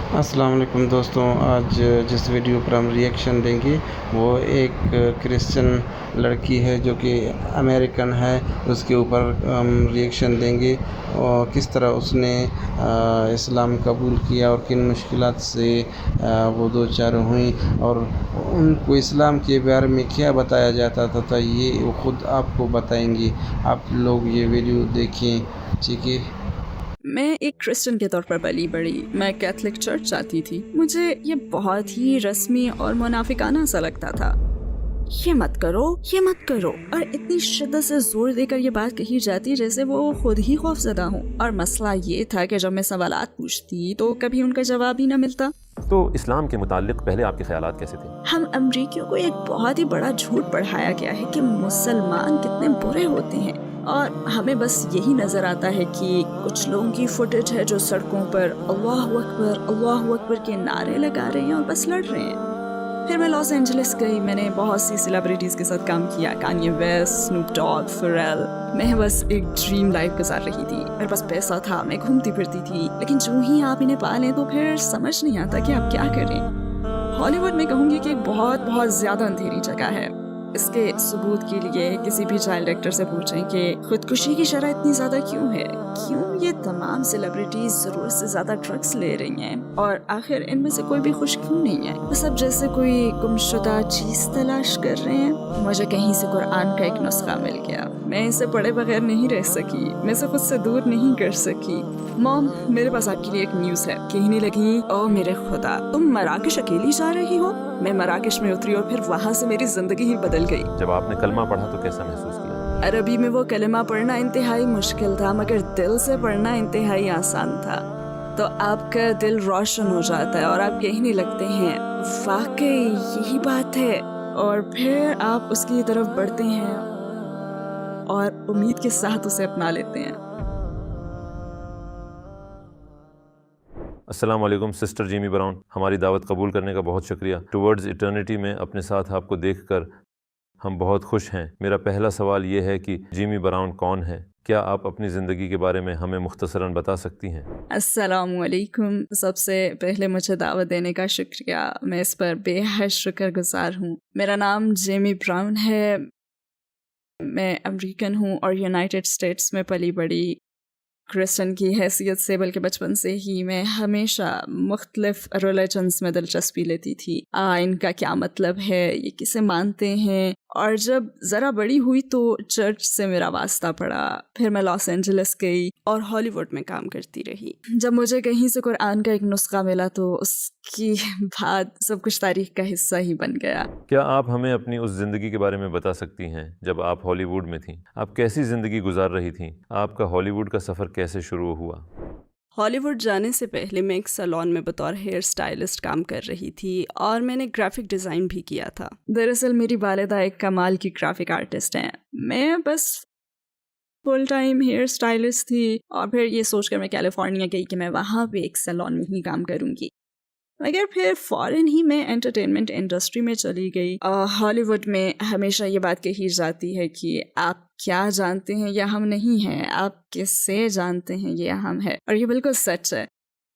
السلام علیکم دوستوں، آج جس ویڈیو پر ہم ریئیکشن دیں گے وہ ایک کرسچن لڑکی ہے جو کہ امریکن ہے، اس کے اوپر ہم ریئیکشن دیں گے اور کس طرح اس نے اسلام قبول کیا اور کن مشکلات سے وہ دو چار ہوئیں اور ان کو اسلام کے بارے میں کیا بتایا جاتا تھا یہ وہ خود آپ کو بتائیں گی۔ آپ لوگ یہ ویڈیو دیکھیں، ٹھیک ہے؟ میں ایک کرسچن کے طور پر پلی بڑھی، میں کیتھولک چرچ جاتی تھی۔ مجھے یہ بہت ہی رسمی اور منافقانہ سا لگتا تھا، یہ مت کرو، یہ مت کرو، اور اتنی شدت سے زور دے کر یہ بات کہی جاتی جیسے وہ خود ہی خوف زدہ ہوں۔ اور مسئلہ یہ تھا کہ جب میں سوالات پوچھتی تو کبھی ان کا جواب ہی نہ ملتا۔ تو اسلام کے متعلق پہلے آپ کے خیالات کیسے تھے؟ ہم امریکیوں کو ایک بہت ہی بڑا جھوٹ پڑھایا گیا ہے کہ مسلمان کتنے برے ہوتے ہیں، اور ہمیں بس یہی نظر آتا ہے کہ کچھ لوگوں کی فوٹیج ہے جو سڑکوں پر اللہ اکبر کے نعرے لگا رہے ہیں اور بس لڑ رہے ہیں۔ پھر میں لاس اینجلس گئی، میں نے بہت سی سیلیبریٹیز کے ساتھ کام کیا، کانیے ویسٹ، سنوپ ڈاگ، فیرل۔ میں بس ایک ڈریم لائف گزار رہی تھی، میرے پاس پیسہ تھا، میں گھومتی پھرتی تھی، لیکن جو ہی آپ انہیں پالیں تو پھر سمجھ نہیں آتا کہ آپ کیا کریں۔ ہالی ووڈ میں کہوں گی کہ ایک بہت زیادہ اندھیری جگہ ہے۔ اس کے ثبوت کے لیے کسی بھی چائلڈ ایکٹر سے پوچھیں کہ خودکشی کی شرح اتنی زیادہ کیوں ہے، کیوں یہ تمام سیلیبریٹیز ضرورت سے زیادہ ڈرگس لے رہی ہیں، اور آخر ان میں سے کوئی بھی خوش کیوں نہیں ہے، بس اب جیسے کوئی گمشدہ چیز تلاش کر رہے ہیں۔ مجھے کہیں سے قرآن کا ایک نسخہ مل گیا، میں اسے پڑھے بغیر نہیں رہ سکی، میں اسے خود سے دور نہیں کر سکی۔ موم، میرے پاس آپ کے لیے ایک نیوز ہے۔ کہنے لگی، او میرے خدا، تم مراکش اکیلی جا رہی ہو؟ میں مراکش میں اتری اور پھر وہاں سے میری زندگی ہی بدل گئی۔ جب آپ نے کلمہ پڑھا تو کیسا محسوس کیا؟ عربی میں وہ کلمہ پڑھنا انتہائی مشکل تھا، مگر دل سے پڑھنا انتہائی آسان تھا۔ تو آپ کا دل روشن ہو جاتا ہے اور آپ کہنے لگتے ہیں واقعی یہی بات ہے، اور پھر آپ اس کی طرف بڑھتے ہیں اور امید کے ساتھ اسے اپنا لیتے ہیں۔ السلام علیکم سسٹر جیمی براؤن، ہماری دعوت قبول کرنے کا بہت شکریہ۔ ٹورڈز ایٹرنیٹی میں اپنے ساتھ آپ کو دیکھ کر ہم بہت خوش ہیں۔ میرا پہلا سوال یہ ہے کہ جیمی براؤن کون ہے؟ کیا آپ اپنی زندگی کے بارے میں ہمیں مختصراً بتا سکتی ہیں؟ السلام علیکم، سب سے پہلے مجھے دعوت دینے کا شکریہ، میں اس پر بے حد شکر گزار ہوں۔ میرا نام جیمی براؤن ہے، میں امریکن ہوں اور یونائٹڈ اسٹیٹس میں پلی بڑھی۔ کرسچن کی حیثیت سے بلکہ بچپن سے ہی میں ہمیشہ مختلف ریلیجنز میں دلچسپی لیتی تھی۔ ان کا کیا مطلب ہے، یہ کسے مانتے ہیں، اور جب ذرا بڑی ہوئی تو چرچ سے میرا واسطہ پڑا۔ پھر میں لاس اینجلس گئی اور ہالی ووڈ میں کام کرتی رہی۔ جب مجھے کہیں سے قرآن کا ایک نسخہ ملا تو اس کی بعد سب کچھ تاریخ کا حصہ ہی بن گیا۔ کیا آپ ہمیں اپنی اس زندگی کے بارے میں بتا سکتی ہیں جب آپ ہالی ووڈ میں تھیں؟ آپ کیسی زندگی گزار رہی تھیں؟ آپ کا ہالی ووڈ کا سفر کیسے شروع ہوا؟ ہالی ووڈ جانے سے پہلے میں ایک سیلون میں بطور ہیئر سٹائلسٹ کام کر رہی تھی، اور میں نے گرافک ڈیزائن بھی کیا تھا۔ دراصل میری والدہ ایک کمال کی گرافک آرٹسٹ ہیں، میں بس فل ٹائم ہیئر سٹائلسٹ تھی، اور پھر یہ سوچ کر میں کیلیفورنیا گئی کہ میں وہاں پہ ایک سیلون میں ہی کام کروں گی، مگر پھر فوراً ہی میں انٹرٹینمنٹ انڈسٹری میں چلی گئی۔ ہالی ووڈ میں ہمیشہ یہ بات کہی جاتی ہے کہ آپ کیا جانتے ہیں یہ اہم نہیں ہے، آپ کس سے جانتے ہیں یہ اہم ہے، اور یہ بالکل سچ ہے۔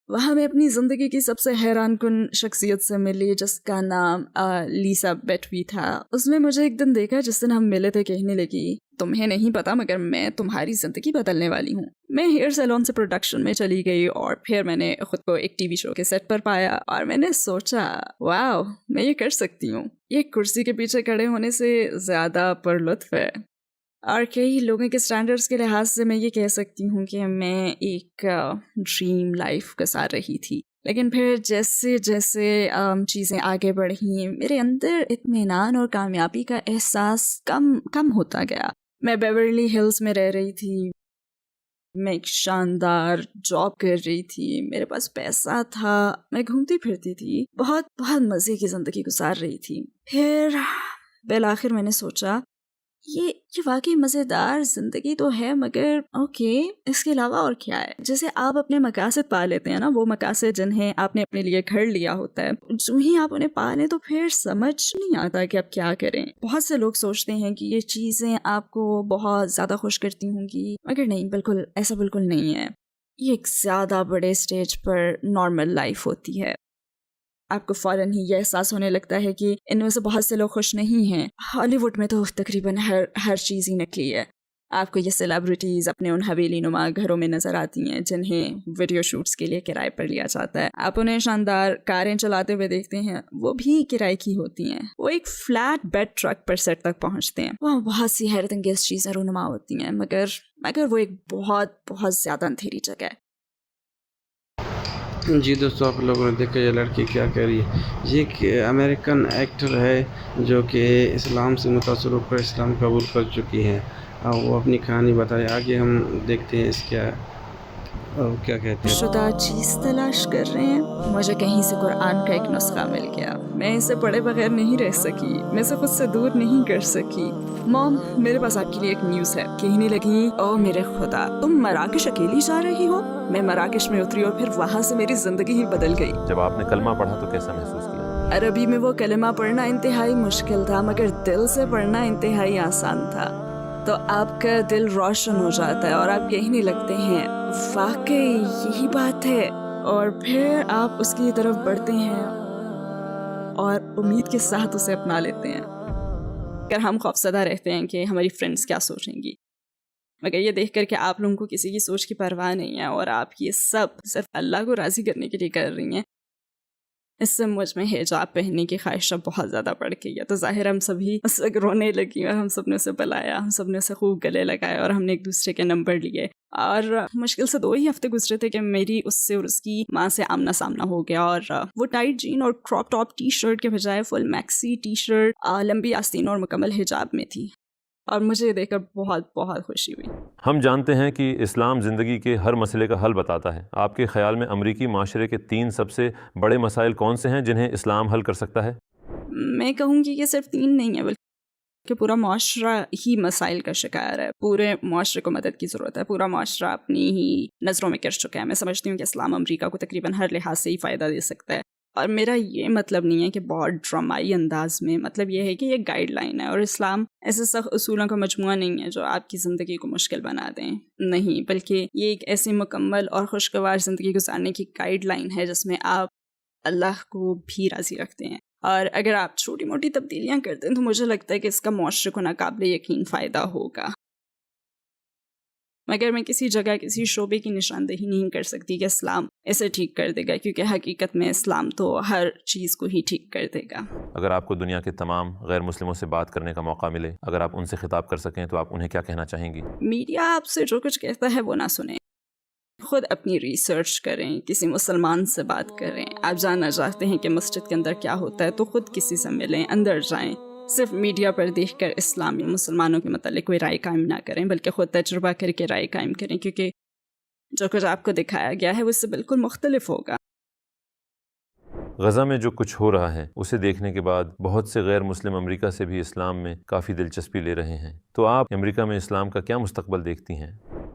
وہاں میں اپنی زندگی کی سب سے حیران کن شخصیت سے ملی جس کا نام لیسا بیٹوی تھا۔ اس نے مجھے ایک دن دیکھا، جس دن ہم ملے تھے، کہنے لگی، تمہیں نہیں پتا مگر میں تمہاری زندگی بدلنے والی ہوں۔ میں ہیئر سیلون سے پروڈکشن میں چلی گئی، اور پھر میں نے خود کو ایک ٹی وی شو کے سیٹ پر پایا، اور میں نے سوچا واو، میں یہ کر سکتی ہوں۔ یہ کرسی کے پیچھے کھڑے ہونے سے زیادہ پرلطف ہے، اور کئی لوگوں کے سٹینڈرڈز کے لحاظ سے میں یہ کہہ سکتی ہوں کہ میں ایک ڈریم لائف گزار رہی تھی۔ لیکن پھر جیسے جیسے چیزیں آگے بڑھیں، میرے اندر اطمینان اور کامیابی کا احساس کم ہوتا گیا۔ میں بیورلی ہلز میں رہ رہی تھی، میں ایک شاندار جاب کر رہی تھی، میرے پاس پیسہ تھا، میں گھومتی پھرتی تھی، بہت مزے کی زندگی گزار رہی تھی۔ پھر بالآخر میں نے سوچا یہ واقعی مزیدار زندگی تو ہے، مگر اوکے، اس کے علاوہ اور کیا ہے؟ جیسے آپ اپنے مقاصد پا لیتے ہیں نا، وہ مقاصد جنہیں آپ نے اپنے لیے گھڑ لیا ہوتا ہے، جو ہی آپ انہیں پا لیں تو پھر سمجھ نہیں آتا کہ آپ کیا کریں۔ بہت سے لوگ سوچتے ہیں کہ یہ چیزیں آپ کو بہت زیادہ خوش کرتی ہوں گی، مگر نہیں، ایسا بالکل نہیں ہے۔ یہ ایک زیادہ بڑے اسٹیج پر نارمل لائف ہوتی ہے. آپ کو فوراً ہی یہ احساس ہونے لگتا ہے کہ ان میں سے بہت سے لوگ خوش نہیں ہیں. ہالی ووڈ میں تو تقریباً ہر چیز ہی نکلی ہے. آپ کو یہ سیلیبریٹیز اپنے ان حویلی نما گھروں میں نظر آتی ہیں جنہیں ویڈیو شوٹس کے لیے کرائے پر لیا جاتا ہے. آپ انہیں شاندار کاریں چلاتے ہوئے دیکھتے ہیں، وہ بھی کرائے کی ہوتی ہیں. وہ ایک فلیٹ بیڈ ٹرک پر سیٹ تک پہنچتے ہیں. وہاں بہت سی حیرت انگیز چیزیں رونما ہوتی ہیں، مگر وہ ایک بہت بہت زیادہ اندھیری جگہ ہے. جی دوستو، آپ لوگوں نے دیکھا یہ لڑکی کیا کہہ رہی ہے. یہ ایک امریکن ایکٹر ہے جو کہ اسلام سے متاثر ہو کر اسلام قبول کر چکی ہے. وہ اپنی کہانی بتائے. آگے ہم دیکھتے ہیں اس کیا کہتے ہیں. شدہ چیز تلاش کر رہے ہیں. مجھے کہیں سے قرآن کا ایک نسخہ مل گیا. میں اسے پڑھے بغیر نہیں رہ سکی. میں اسے خود سے دور نہیں کر سکی. مام، میرے پاس آپ کے لیے ایک نیوز ہے. کہنے لگی، او میرے خدا، تم مراکش اکیلی جا رہی ہو؟ میں مراکش میں اتری اور پھر وہاں سے میری زندگی ہی بدل گئی. جب آپ نے کلمہ پڑھا تو کیسا محسوس کیا؟ عربی میں وہ کلمہ پڑھنا انتہائی مشکل تھا، مگر دل سے پڑھنا انتہائی آسان تھا. تو آپ کا دل روشن ہو جاتا ہے اور آپ کہنے لگتے ہیں واقعی یہی بات ہے. اور پھر آپ اس کی طرف بڑھتے ہیں اور امید کے ساتھ اسے اپنا لیتے ہیں. اگر ہم خوفزدہ رہتے ہیں کہ ہماری فرینڈز کیا سوچیں گی، مگر یہ دیکھ کر کہ آپ لوگوں کو کسی کی سوچ کی پرواہ نہیں ہے اور آپ یہ سب صرف اللہ کو راضی کرنے کے لیے کر رہی ہیں، اس سے مجھ میں حجاب پہننے کی خواہش بہت زیادہ بڑھ گئی ہے. تو ظاہر ہم سبھی اس وقت رونے لگی اور ہم سب نے اسے بلایا، ہم سب نے اسے خوب گلے لگایا اور ہم نے ایک دوسرے کے نمبر لیے. اور مشکل سے 2 ہی ہفتے گزرے تھے کہ میری اس سے اور اس کی ماں سے آمنا سامنا ہو گیا. اور وہ ٹائٹ جین اور کراپ ٹاپ ٹی شرٹ کے بجائے فل میکسی ٹی شرٹ، لمبی آستین اور مکمل حجاب میں تھی. اور مجھے یہ دیکھ کر بہت بہت خوشی ہوئی. ہم جانتے ہیں کہ اسلام زندگی کے ہر مسئلے کا حل بتاتا ہے. آپ کے خیال میں امریکی معاشرے کے 3 سب سے بڑے مسائل کون سے ہیں جنہیں اسلام حل کر سکتا ہے؟ میں کہوں گی کہ صرف 3 نہیں ہے، بلکہ پورا معاشرہ ہی مسائل کا شکار ہے. پورے معاشرے کو مدد کی ضرورت ہے. پورا معاشرہ اپنی ہی نظروں میں گر چکا ہے. میں سمجھتی ہوں کہ اسلام امریکہ کو تقریباً ہر لحاظ سے ہی فائدہ دے سکتا ہے. اور میرا یہ مطلب نہیں ہے کہ بہت ڈرامائی انداز میں، مطلب یہ ہے کہ یہ گائیڈ لائن ہے. اور اسلام ایسے سخت اصولوں کا مجموعہ نہیں ہے جو آپ کی زندگی کو مشکل بنا دیں. نہیں، بلکہ یہ ایک ایسی مکمل اور خوشگوار زندگی گزارنے کی گائیڈ لائن ہے جس میں آپ اللہ کو بھی راضی رکھتے ہیں. اور اگر آپ چھوٹی موٹی تبدیلیاں کرتے ہیں تو مجھے لگتا ہے کہ اس کا معاشرے کو ناقابل یقین فائدہ ہوگا. مگر میں کسی جگہ کسی شعبے کی نشاندہی نہیں کر سکتی کہ اسلام اسے ٹھیک کر دے گا، کیونکہ حقیقت میں اسلام تو ہر چیز کو ہی ٹھیک کر دے گا. اگر آپ کو دنیا کے تمام غیر مسلموں سے بات کرنے کا موقع ملے، اگر آپ ان سے خطاب کر سکیں تو آپ انہیں کیا کہنا چاہیں گی؟ میڈیا آپ سے جو کچھ کہتا ہے وہ نہ سنیں. خود اپنی ریسرچ کریں، کسی مسلمان سے بات کریں. آپ جاننا چاہتے ہیں کہ مسجد کے اندر کیا ہوتا ہے تو خود کسی سے ملیں، اندر جائیں. صرف میڈیا پر دیکھ کر اسلام یا مسلمانوں کے متعلق کوئی رائے قائم نہ کریں، بلکہ خود تجربہ کر کے رائے قائم کریں، کیونکہ جو کچھ آپ کو دکھایا گیا ہے وہ اس سے بالکل مختلف ہوگا. غزہ میں جو کچھ ہو رہا ہے اسے دیکھنے کے بعد بہت سے غیر مسلم امریکہ سے بھی اسلام میں کافی دلچسپی لے رہے ہیں. تو آپ امریکہ میں اسلام کا کیا مستقبل دیکھتی ہیں؟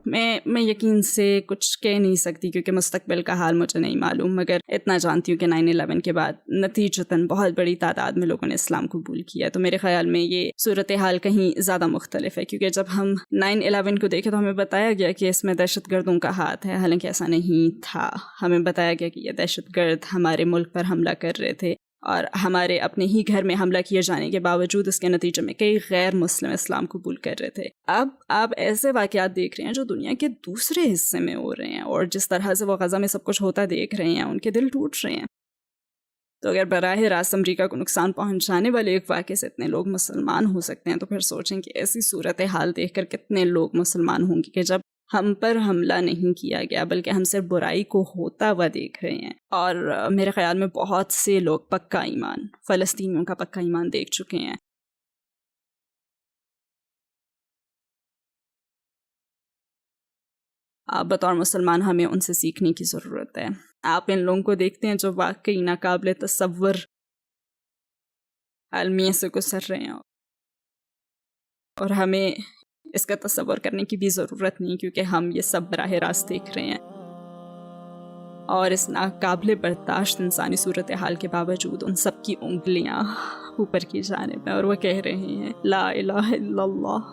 میں یقین سے کچھ کہہ نہیں سکتی کیونکہ مستقبل کا حال مجھے نہیں معلوم، مگر اتنا جانتی ہوں کہ 9/11 کے بعد نتیجتاً بہت بڑی تعداد میں لوگوں نے اسلام قبول کیا. تو میرے خیال میں یہ صورتحال کہیں زیادہ مختلف ہے، کیونکہ جب ہم 9/11 کو دیکھے تو ہمیں بتایا گیا کہ اس میں دہشت گردوں کا ہاتھ ہے، حالانکہ ایسا نہیں تھا. ہمیں بتایا گیا کہ یہ دہشت گرد ہمارے ملک پر حملہ کر رہے تھے اور ہمارے اپنے ہی گھر میں حملہ کیے جانے کے باوجود اس کے نتیجے میں کئی غیر مسلم اسلام قبول کر رہے تھے. اب آپ ایسے واقعات دیکھ رہے ہیں جو دنیا کے دوسرے حصے میں ہو رہے ہیں، اور جس طرح سے وہ غزہ میں سب کچھ ہوتا دیکھ رہے ہیں ان کے دل ٹوٹ رہے ہیں. تو اگر براہ راست امریکہ کو نقصان پہنچانے والے ایک واقعے سے اتنے لوگ مسلمان ہو سکتے ہیں تو پھر سوچیں کہ ایسی صورتحال دیکھ کر کتنے لوگ مسلمان ہوں گے کہ جب ہم پر حملہ نہیں کیا گیا بلکہ ہم صرف برائی کو ہوتا ہوا دیکھ رہے ہیں. اور میرے خیال میں بہت سے لوگ پکا ایمان، فلسطینیوں کا پکا ایمان دیکھ چکے ہیں. آپ بطور مسلمان ہمیں ان سے سیکھنے کی ضرورت ہے. آپ ان لوگوں کو دیکھتے ہیں جو واقعی ناقابل تصور المیہ سے گزر رہے ہیں، اور ہمیں اس کا تصور کرنے کی بھی ضرورت نہیں کیونکہ ہم یہ سب براہ راست دیکھ رہے ہیں. اور اس ناقابل برداشت انسانی صورتحال کے باوجود ان سب کی انگلیاں اوپر کی جانب ہیں اور وہ کہہ رہے ہیں لا الہ الا اللہ.